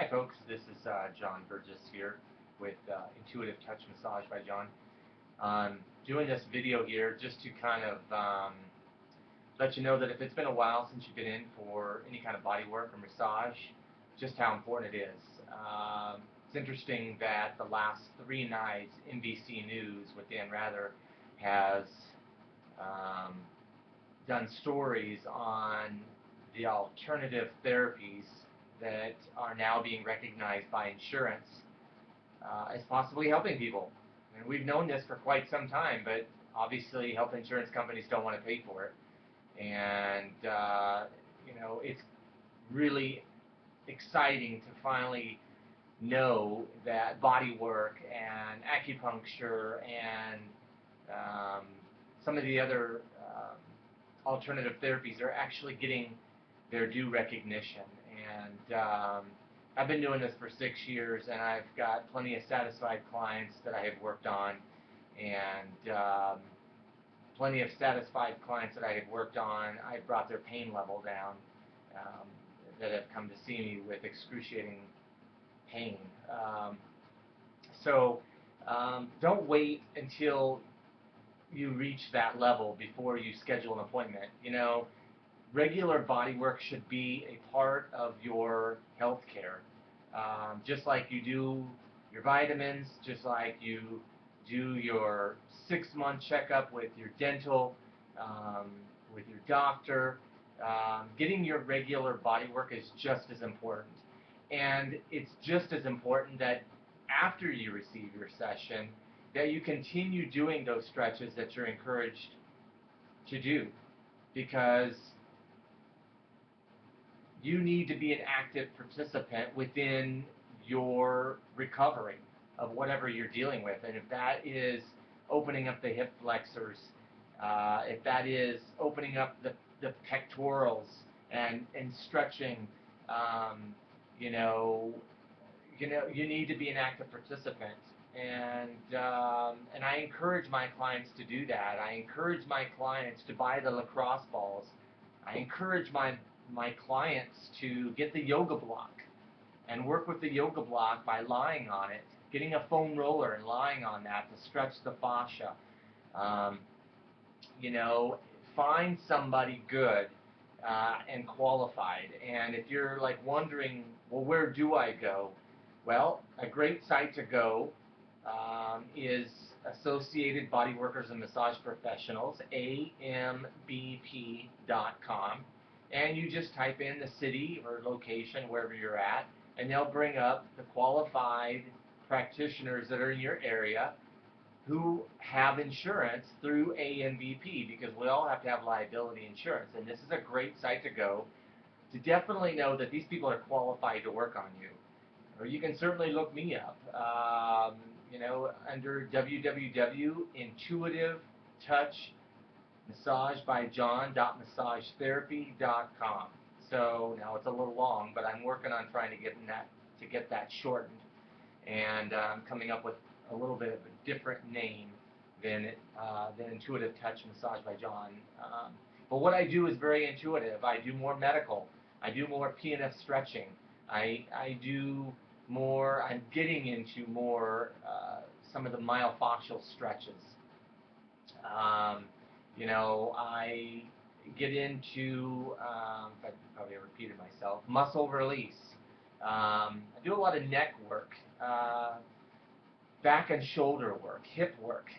Hi folks, this is John Burgess here with Intuitive Touch Massage by John. Doing this video here just to kind of let you know that if it's been a while since you've been in for any kind of body work or massage, just how important it is. It's interesting that the last 3 nights NBC News with Dan Rather has done stories on the alternative therapies that are now being recognized by insurance as possibly helping people. And we've known this for quite some time, but obviously health insurance companies don't want to pay for it. And, it's really exciting to finally know that body work and acupuncture and some of the other alternative therapies are actually getting their due recognition. And I've been doing this for 6 years, and I've got plenty of satisfied clients that I have worked on, and plenty of satisfied clients that I have worked on. I've brought their pain level down, that have come to see me with excruciating pain. Don't wait until you reach that level before you schedule an appointment. Regular body work should be a part of your health care. Just like you do your vitamins, just like you do your 6-month checkup with your dental, with your doctor. Getting your regular body work is just as important. And it's just as important that after you receive your session, that you continue doing those stretches that you're encouraged to do, because you need to be an active participant within your recovery of whatever you're dealing with. And if that is opening up the hip flexors, if that is opening up the pectorals and stretching, you need to be an active participant. And I encourage my clients to do that. I encourage my clients to buy the lacrosse balls. I encourage my clients to get the yoga block and work with the yoga block by lying on it, getting a foam roller and lying on that to stretch the fascia. Find somebody good and qualified. And if you're like wondering, well, where do I go? Well, a great site to go is Associated Body Workers and Massage Professionals, AMBP.com. And you just type in the city or location, wherever you're at, and they'll bring up the qualified practitioners that are in your area who have insurance through AMBP, because we all have to have liability insurance. And this is a great site to go to definitely know that these people are qualified to work on you. Or you can certainly look me up, under www.intuitivetouchmassagebyjohn.massagetherapy.com. So now it's a little long, but I'm working on trying to get that shortened, and coming up with a little bit of a different name than Intuitive Touch Massage by John. But what I do is very intuitive. I do more medical. I do more PNF stretching. I do more. I'm getting into more some of the myofascial stretches. I get into, I probably repeated myself, muscle release. I do a lot of neck work, back and shoulder work, hip work.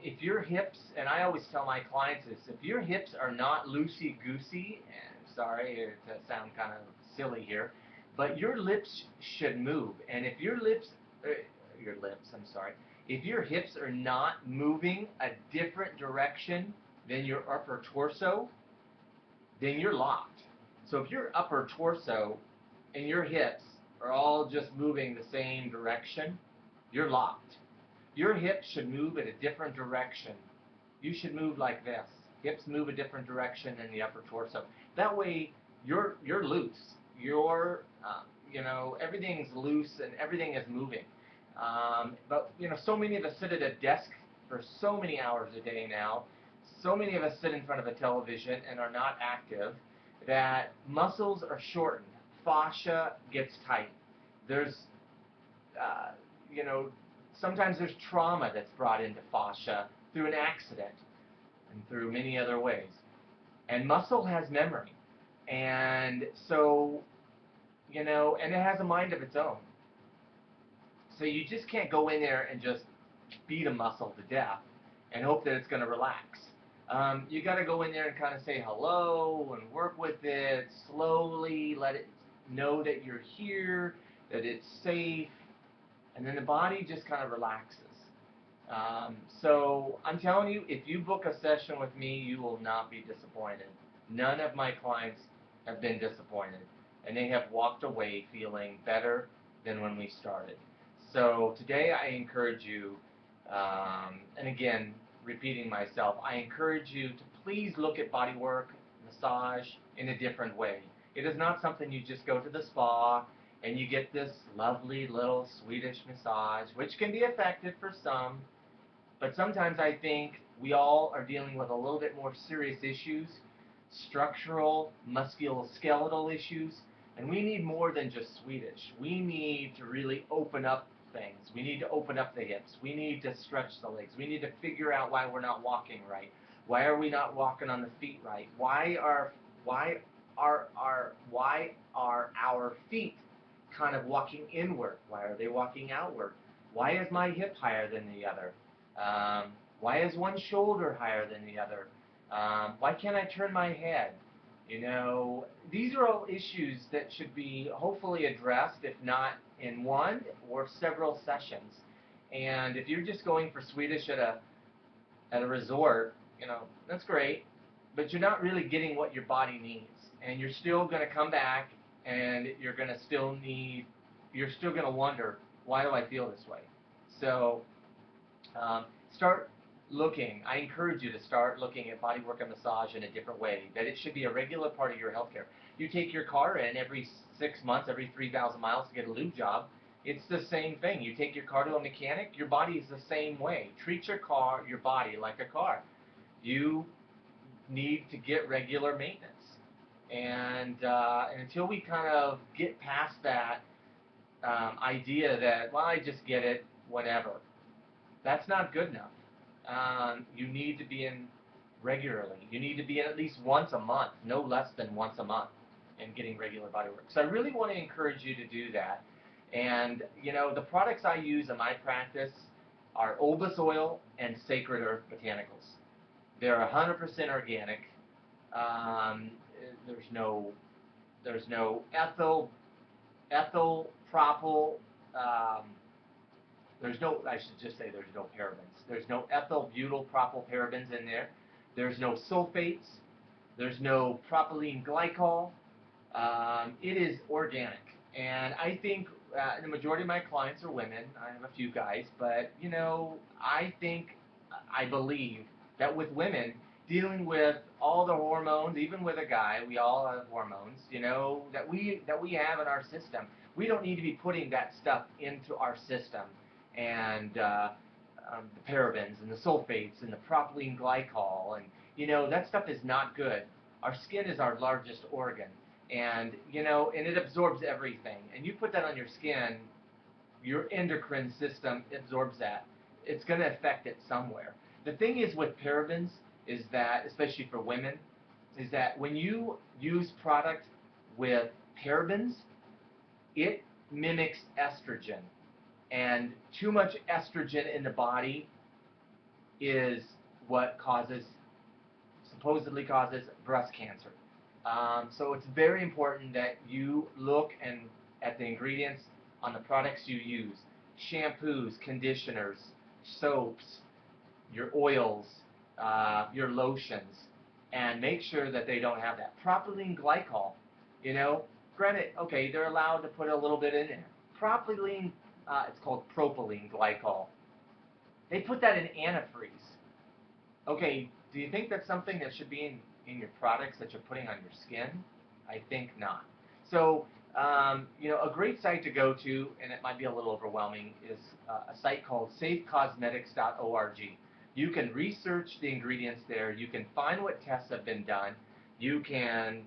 If your hips, and I always tell my clients this, if your hips are not loosey-goosey, and sorry to sound kind of silly here, but your lips should move. And if your hips are not moving a different direction than your upper torso, then you're locked. So if your upper torso and your hips are all just moving the same direction, you're locked. Your hips should move in a different direction. You should move like this. Hips move a different direction than the upper torso. That way, you're loose. Everything's loose and everything is moving. But so many of us sit at a desk for so many hours a day now. So many of us sit in front of a television and are not active, that muscles are shortened. Fascia gets tight. There's, uh, you know, sometimes there's trauma that's brought into fascia through an accident and through many other ways. And muscle has memory. And so, and it has a mind of its own. So you just can't go in there and just beat a muscle to death and hope that it's going to relax. You got to go in there and kind of say hello and work with it slowly, let it know that you're here, that it's safe, and then the body just kind of relaxes. So I'm telling you, if you book a session with me, you will not be disappointed. None of my clients have been disappointed, and they have walked away feeling better than when we started. So today I encourage you, and again, repeating myself, I encourage you to please look at bodywork, massage in a different way. It is not something you just go to the spa and you get this lovely little Swedish massage, which can be effective for some, but sometimes I think we all are dealing with a little bit more serious issues, structural, musculoskeletal issues, and we need more than just Swedish. We need to really open up things. We need to open up the hips. We need to stretch the legs. We need to figure out why we're not walking right. Why are we not walking on the feet right? Why are our feet kind of walking inward? Why are they walking outward? Why is my hip higher than the other? Why is one shoulder higher than the other? Why can't I turn my head? These are all issues that should be hopefully addressed, if not in one or several sessions. And if you're just going for Swedish at a resort, that's great, but you're not really getting what your body needs. And you're still going to come back and you're still going to wonder, why do I feel this way? So start looking. I encourage you to start looking at bodywork and massage in a different way, that it should be a regular part of your healthcare. You take your car in every 6 months, every 3,000 miles to get a lube job. It's the same thing. You take your car to a mechanic, your body is the same way. Treat your body like a car. You need to get regular maintenance. And until we kind of get past that idea that, well, I just get it whenever, that's not good enough. You need to be in regularly. You need to be in at least once a month, no less than once a month, and getting regular body work. So I really want to encourage you to do that. And, the products I use in my practice are Obus oil and Sacred Earth Botanicals. They're 100% organic. Um, there's no ethyl propyl, um, I should just say there's no parabens. There's no ethyl butyl propyl parabens in there. There's no sulfates. There's no propylene glycol. It is organic. And I think the majority of my clients are women. I have a few guys. But, I believe that with women, dealing with all the hormones, even with a guy, we all have hormones, that we have in our system. We don't need to be putting that stuff into our system. And the parabens and the sulfates and the propylene glycol. And, that stuff is not good. Our skin is our largest organ. And it absorbs everything. And you put that on your skin, your endocrine system absorbs that. It's going to affect it somewhere. The thing is with parabens is that, especially for women, is that when you use product with parabens, it mimics estrogen. And too much estrogen in the body is what supposedly causes breast cancer. So it's very important that you look at the ingredients on the products you use. Shampoos, conditioners, soaps, your oils, your lotions, and make sure that they don't have that. Propylene glycol, granted, okay, they're allowed to put a little bit in there. Propylene, it's called propylene glycol. They put that in antifreeze. Okay, do you think that's something that should be in your products that you're putting on your skin? I think not. So, a great site to go to, and it might be a little overwhelming, is a site called safecosmetics.org. You can research the ingredients there. You can find what tests have been done. You can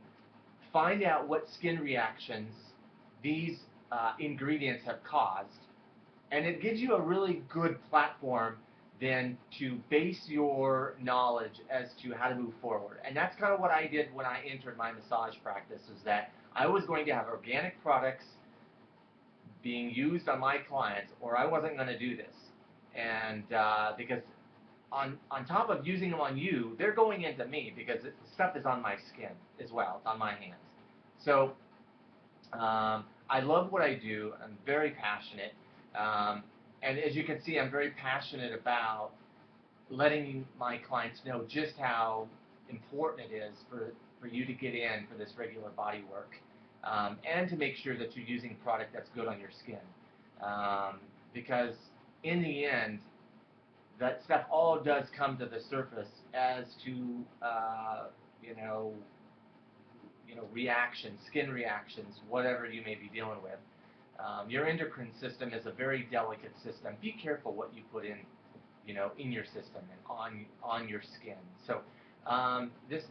find out what skin reactions these ingredients have caused, and it gives you a really good platform then to base your knowledge as to how to move forward. And that's kind of what I did when I entered my massage practice, is that I was going to have organic products being used on my clients, or I wasn't going to do this. And because on top of using them on you, they're going into me, because the stuff is on my skin as well. It's on my hands. So I love what I do. I'm very passionate. And as you can see, I'm very passionate about letting my clients know just how important it is for you to get in for this regular body work, and to make sure that you're using product that's good on your skin. Because in the end, that stuff all does come to the surface as to, you know, reactions, skin reactions, whatever you may be dealing with. Your endocrine system is a very delicate system. Be careful what you put in, in your system and on your skin. So this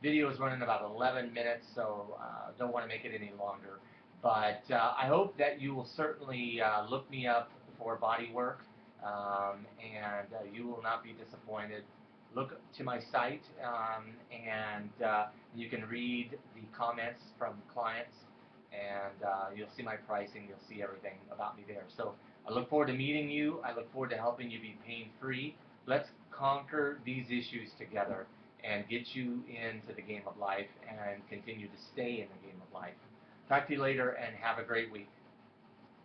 video is running about 11 minutes, so don't want to make it any longer. But I hope that you will certainly look me up for body work, and you will not be disappointed. Look to my site, and you can read the comments from clients, and you'll see my pricing, you'll see everything about me there. So I look forward to meeting you. I look forward to helping you be pain-free. Let's conquer these issues together and get you into the game of life and continue to stay in the game of life. Talk to you later, and have a great week.